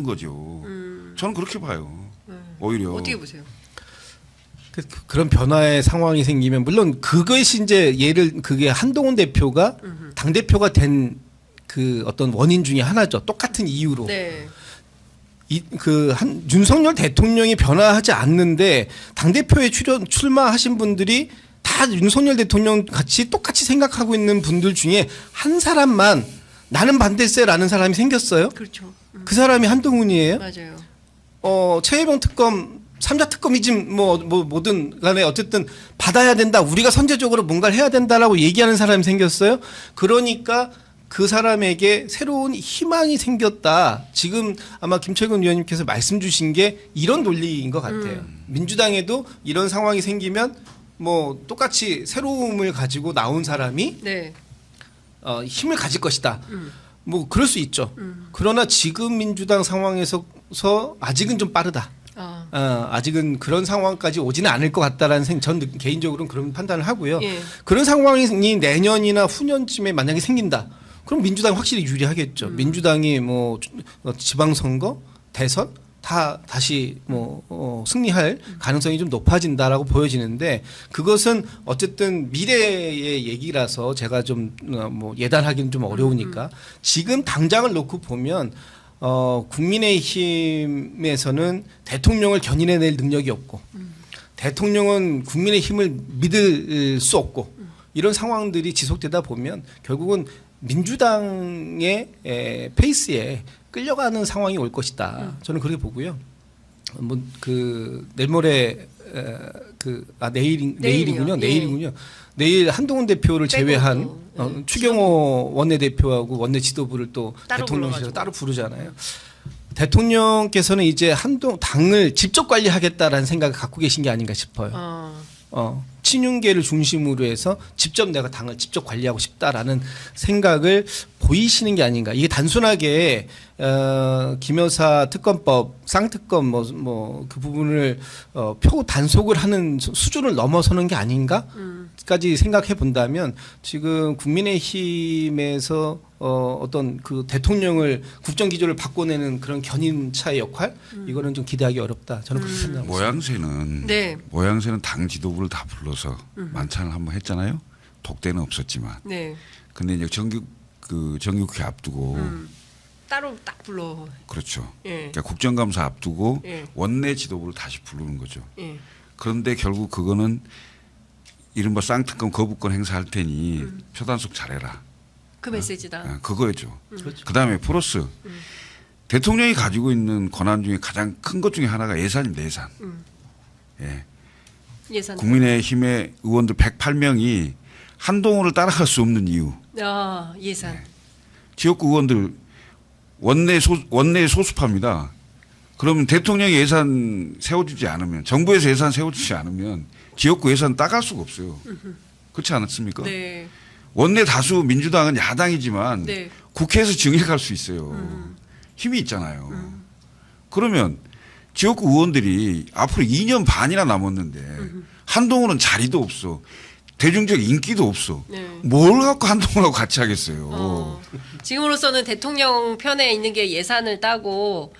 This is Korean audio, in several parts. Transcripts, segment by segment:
거죠. 저는 그렇게 봐요. 오히려 어떻게 보세요? 그런 변화의 상황이 생기면 물론 그것이 이제 그게 한동훈 대표가 당 대표가 된 그 어떤 원인 중에 하나죠. 똑같은 이유로. 네. 윤석열 대통령이 변화하지 않는데 당 대표에 출마하신 분들이 다 윤석열 대통령 같이 똑같이 생각하고 있는 분들 중에 한 사람만 나는 반대세라는 사람이 생겼어요. 그렇죠. 그 사람이 한동훈이에요. 맞아요. 최혜병 특검 3자 특검이지 뭐든 간에 어쨌든 받아야 된다. 우리가 선제적으로 뭔가를 해야 된다라고 얘기하는 사람이 생겼어요. 그러니까 그 사람에게 새로운 희망이 생겼다. 지금 아마 김철근 위원님께서 말씀 주신 게 이런 논리인 것 같아요. 민주당에도 이런 상황이 생기면 뭐 똑같이 새로움을 가지고 나온 사람이 네. 힘을 가질 것이다. 뭐 그럴 수 있죠. 그러나 지금 민주당 상황에서 아직은 좀 빠르다. 아직은 그런 상황까지 오지는 않을 것 같다라는 전 개인적으로는 그런 판단을 하고요. 예. 그런 상황이 내년이나 후년쯤에 만약에 생긴다. 그럼 민주당이 확실히 유리하겠죠. 민주당이 뭐 지방선거, 대선 다 다시 승리할 가능성이 좀 높아진다라고 보여지는데 그것은 어쨌든 미래의 얘기라서 제가 좀 예단하기는 좀 어려우니까 지금 당장을 놓고 보면 국민의힘에서는 대통령을 견인해낼 능력이 없고 대통령은 국민의힘을 믿을 수 없고 이런 상황들이 지속되다 보면 결국은 민주당의 페이스에 끌려가는 상황이 올 것이다. 저는 그렇게 보고요. 내일 모레 내일이군요. 예. 내일이군요. 내일 한동훈 대표를 제외한 추경호 원내대표하고 원내 지도부를 또 대통령실에서 따로 부르잖아요. 대통령께서는 이제 당을 직접 관리하겠다라는 생각을 갖고 계신 게 아닌가 싶어요. 친윤계를 중심으로 해서 내가 당을 직접 관리하고 싶다라는 생각을 보이시는 게 아닌가. 이게 단순하게 김여사 특검법, 쌍특검 그 부분을 표 단속을 하는 수준을 넘어서는 게 아닌가까지 생각해 본다면 지금 국민의힘에서 어떤 그 대통령을 국정기조를 바꿔내는 그런 견인차의 역할 이거는 좀 기대하기 어렵다. 저는 그렇게 생각합니다. 모양새는 당 지도부를 다 불러서 만찬을 한번 했잖아요. 독대는 없었지만. 네. 근데 이제 정기국회 앞두고 따로 딱 불러. 그렇죠. 예. 그러니까 국정감사 앞두고 예. 원내 지도부를 다시 부르는 거죠. 예. 그런데 결국 그거는 이른바 쌍특검 거부권 행사할 테니 표단속 잘해라. 그 메시지다. 그거였죠. 그렇죠. 그다음에 플러스 대통령이 가지고 있는 권한 중에 가장 큰 것 중에 하나가 예산입니다. 예산. 예. 예산. 국민의힘의 의원들 108명이 한동훈을 따라갈 수 없는 이유. 예산. 네. 지역구 의원들 원내 소수파입니다. 그러면 대통령이 예산 세워주지 않으면 정부에서 예산 세워주지 않으면 지역구 예산 따갈 수가 없어요. 그렇지 않았습니까? 네. 원내 다수 민주당은 야당이지만 네. 국회에서 증액할 수 있어요. 힘이 있잖아요. 그러면 지역구 의원들이 앞으로 2년 반이나 남았는데 한동훈은 자리도 없어. 대중적 인기도 없어. 네. 뭘 갖고 한동훈하고 같이 하겠어요. 지금으로서는 대통령 편에 있는 게 예산을 따고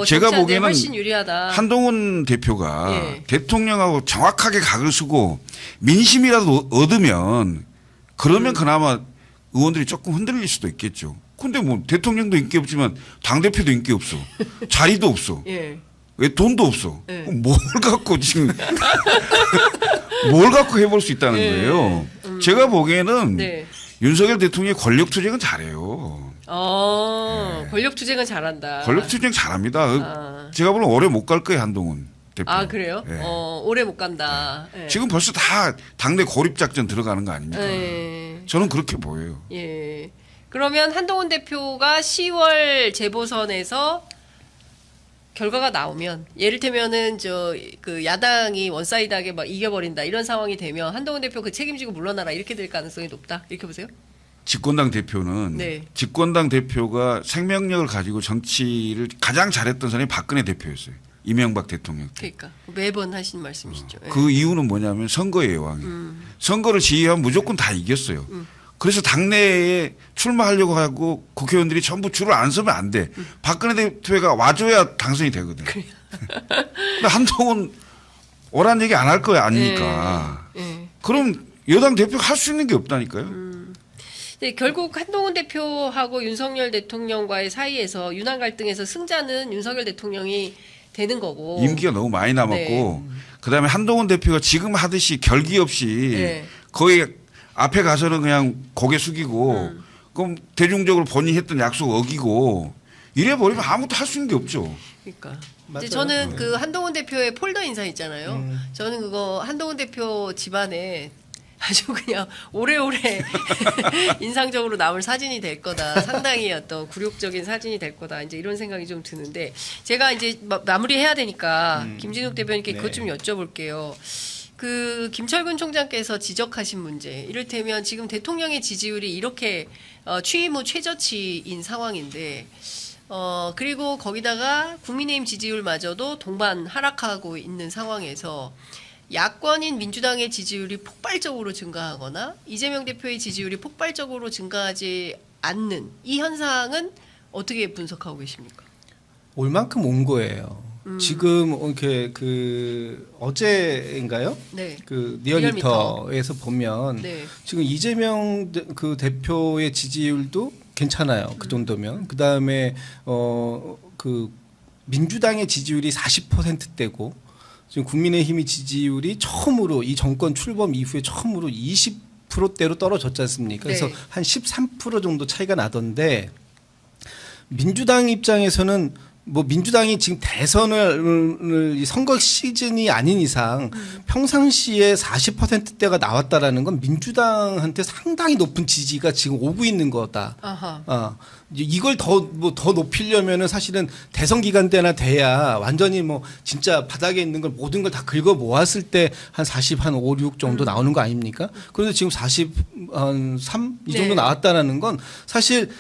제가 보기에는 훨씬 유리하다. 한동훈 대표가 예. 대통령하고 정확하게 각을 쓰고 민심이라도 얻으면 그러면 그나마 의원들이 조금 흔들릴 수도 있겠죠. 근데 뭐 대통령도 인기 없지만 당대표도 인기 없어. 자리도 없어. 예. 왜 돈도 없어. 예. 뭘 갖고 지금 뭘 갖고 해볼 수 있다는 거예요. 제가 보기에는 네. 윤석열 대통령이 권력 투쟁은 잘해요. 권력 투쟁은 잘한다. 권력 투쟁 잘합니다. 제가 보면 오래 못 갈 거예요, 한동훈 대표. 그래요? 예. 오래 못 간다. 예. 지금 벌써 다 당내 고립 작전 들어가는 거 아닙니까? 예. 저는 그렇게 보여요. 예. 그러면 한동훈 대표가 10월 재보선에서 결과가 나오면 예를 들면은 그 야당이 원사이드하게 막 이겨버린다 이런 상황이 되면 한동훈 대표 그 책임지고 물러나라 이렇게 될 가능성이 높다 이렇게 보세요? 집권당 대표는 집권당 대표가 생명력을 가지고 정치를 가장 잘했던 사람이 박근혜 대표였어요. 이명박 대통령 때. 그러니까 매번 하신 말씀이시죠. 그 이유는 뭐냐면 선거의 여왕이에요. 선거를 지휘하면 무조건 다 이겼어요. 그래서 당내에 출마하려고 하고 국회의원들이 전부 줄을 안 서면 안 돼. 박근혜 대표가 와줘야 당선이 되거든. 근데 한동훈 오란 얘기 안 할 거야 아니니까. 그럼 여당 대표가 할 수 있는 게 없다니까요. 네, 결국 한동훈 대표하고 윤석열 대통령과의 사이에서 윤한 갈등에서 승자는 윤석열 대통령이 되는 거고. 임기가 너무 많이 남았고 그다음에 한동훈 대표가 지금 하듯이 결기 없이 거의 앞에 가서는 그냥 고개 숙이고 그럼 대중적으로 본인이 했던 약속 어기고 이래 버리면 아무것도 할 수 있는 게 없죠. 그러니까. 맞아요. 이제 저는 그 한동훈 대표의 폴더 인사 있잖아요. 저는 그거 한동훈 대표 집안에 아주 그냥 오래오래 인상적으로 남을 사진이 될 거다. 상당히 어떤 굴욕적인 사진이 될 거다. 이제 이런 생각이 좀 드는데 제가 이제 마무리해야 되니까 김진욱 대변인께 그것 좀 여쭤볼게요. 그 김철근 총장께서 지적하신 문제, 이를테면 지금 대통령의 지지율이 이렇게 취임 후 최저치인 상황인데, 그리고 거기다가 국민의힘 지지율마저도 동반 하락하고 있는 상황에서 야권인 민주당의 지지율이 폭발적으로 증가하거나 이재명 대표의 지지율이 폭발적으로 증가하지 않는 이 현상은 어떻게 분석하고 계십니까? 올 만큼 온 거예요. 지금 이렇게 그 어제인가요? 네. 그 리얼미터에서 보면 네. 지금 이재명 그 대표의 지지율도 괜찮아요. 그 정도면. 그다음에 그 민주당의 지지율이 40%대고 지금 국민의힘의 지지율이 처음으로 이 정권 출범 이후에 처음으로 20%대로 떨어졌지 않습니까? 그래서 네. 한 13% 정도 차이가 나던데 민주당 입장에서는 뭐 민주당이 지금 대선을 선거 시즌이 아닌 이상 평상시에 40%대가 나왔다라는 건 민주당한테 상당히 높은 지지가 지금 오고 있는 거다. 아하. 이걸 더 높이려면은 사실은 대선 기간 때나 돼야 완전히 뭐 진짜 바닥에 있는 걸 모든 걸 다 긁어 모았을 때 한 40, 한 5, 6 정도 나오는 거 아닙니까? 그런데 지금 43 이 정도 네. 나왔다라는 건 사실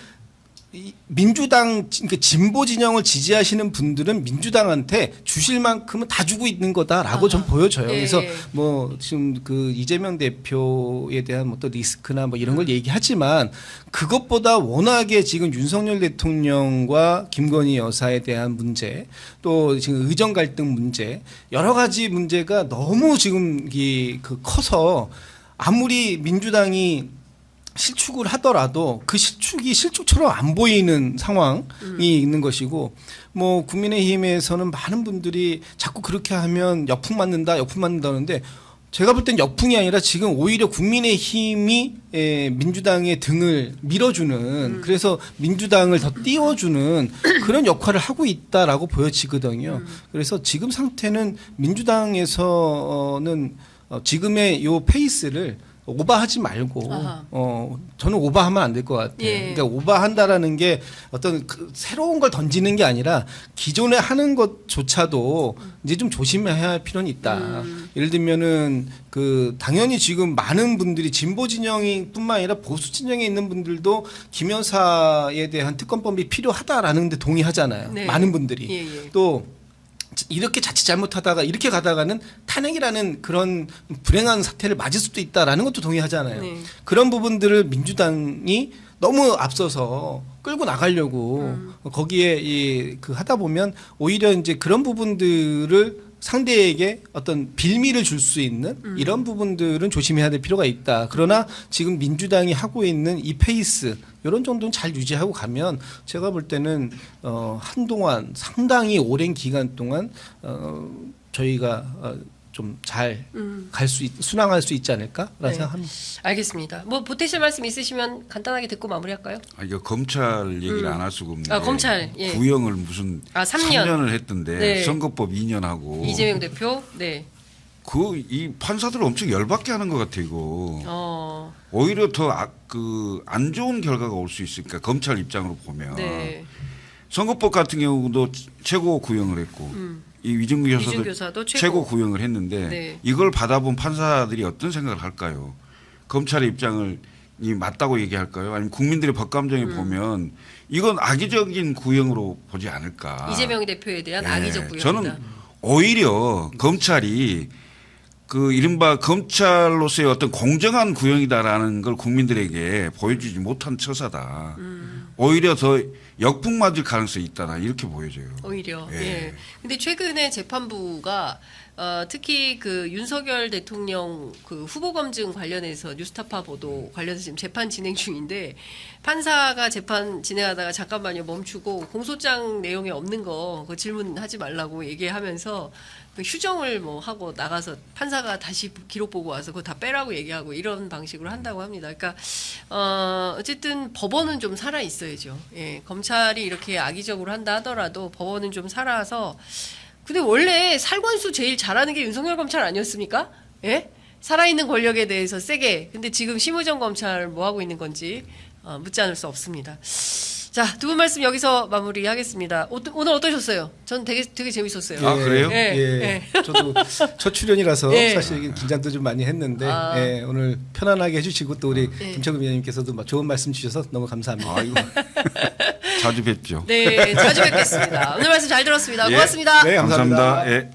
민주당 그러니까 진보 진영을 지지하시는 분들은 민주당한테 주실 만큼은 다 주고 있는 거다라고 좀 보여져요. 예. 그래서 뭐 지금 그 이재명 대표에 대한 뭐 또 리스크나 뭐 이런 걸 얘기하지만 그것보다 워낙에 지금 윤석열 대통령과 김건희 여사에 대한 문제 또 지금 의정 갈등 문제 여러 가지 문제가 너무 지금 그 커서 아무리 민주당이 실축을 하더라도 그 실축이 실축처럼 안 보이는 상황이 있는 것이고 뭐 국민의힘에서는 많은 분들이 자꾸 그렇게 하면 역풍 맞는다는데 제가 볼 땐 역풍이 아니라 지금 오히려 국민의힘이 민주당의 등을 밀어주는 그래서 민주당을 더 띄워주는 그런 역할을 하고 있다라고 보여지거든요. 그래서 지금 상태는 민주당에서는 지금의 요 페이스를 오버하지 말고 저는 오버하면 안 될 것 같아요. 예. 그러니까 오버한다라는 게 어떤 그 새로운 걸 던지는 게 아니라 기존에 하는 것조차도 이제 좀 조심해야 할 필요는 있다. 예를 들면은 그 당연히 지금 많은 분들이 진보 진영뿐만 아니라 보수 진영에 있는 분들도 김 여사에 대한 특검법이 필요하다라는 데 동의하잖아요. 네. 많은 분들이 예. 또 이렇게 자칫 잘못하다가 이렇게 가다가는 탄핵이라는 그런 불행한 사태를 맞을 수도 있다라는 것도 동의하잖아요. 네. 그런 부분들을 민주당이 너무 앞서서 끌고 나가려고 거기에 그 하다 보면 오히려 이제 그런 부분들을 상대에게 어떤 빌미를 줄 수 있는 이런 부분들은 조심해야 될 필요가 있다. 그러나 지금 민주당이 하고 있는 이 페이스 이런 정도는 잘 유지하고 가면 제가 볼 때는 한동안 상당히 오랜 기간 동안 저희가 좀 잘 순항할 수 있지 않을까라는 네. 생각합니다. 알겠습니다. 뭐 보태실 말씀 있으시면 간단하게 듣고 마무리할까요? 이거 검찰 얘기를 안 할 수가 없는데 검찰, 예. 구형을 무슨 3년. 3년을 했던데 네. 선거법 2년 하고 이재명 대표, 네. 이 판사들 엄청 열받게 하는 것 같아 이거. 오히려 더 안 좋은 결과가 올 수 있으니까 검찰 입장으로 보면 네. 선거법 같은 경우도 최고 구형을 했고 이 위증 교사도 교사도 최고 구형을 했는데 네. 이걸 받아본 판사들이 어떤 생각을 할까요? 검찰의 입장을 맞다고 얘기할까요? 아니면 국민들의 법감정에 보면 이건 악의적인 구형으로 보지 않을까? 이재명 대표에 대한 악의적 구형이다. 저는 오히려 검찰이 그 이른바 검찰로서의 어떤 공정한 구형이다라는 걸 국민들에게 보여주지 못한 처사다. 오히려 더 역풍 맞을 가능성이 있다. 이렇게 보여져요. 오히려. 예. 예. 근데 최근에 재판부가 특히 그 윤석열 대통령 그 후보 검증 관련해서 뉴스타파 보도 관련해서 지금 재판 진행 중인데 판사가 재판 진행하다가 잠깐만요 멈추고 공소장 내용에 없는 거 그 질문하지 말라고 얘기하면서 그 휴정을 뭐 하고 나가서 판사가 다시 기록 보고 와서 그거 다 빼라고 얘기하고 이런 방식으로 한다고 합니다. 그러니까 어쨌든 법원은 좀 살아 있어야죠. 예, 검찰이 이렇게 악의적으로 한다 하더라도 법원은 좀 살아서. 근데 원래 살관수 제일 잘하는 게 윤석열 검찰 아니었습니까? 예? 살아있는 권력에 대해서 세게. 근데 지금 심의정 검찰 뭐 하고 있는 건지 묻지 않을 수 없습니다. 자, 두 분 말씀 여기서 마무리하겠습니다. 오늘 어떠셨어요? 전 되게 재밌었어요. 아, 그래요? 예. 저도 첫 출연이라서 예. 사실 긴장도 좀 많이 했는데 아. 예, 오늘 편안하게 해주시고 또 우리 예. 김창근 위원님께서도 좋은 말씀 주셔서 너무 감사합니다. 아이고. 자주 뵙죠. 네, 자주 뵙겠습니다. 오늘 말씀 잘 들었습니다. 예. 고맙습니다. 네, 감사합니다. 예.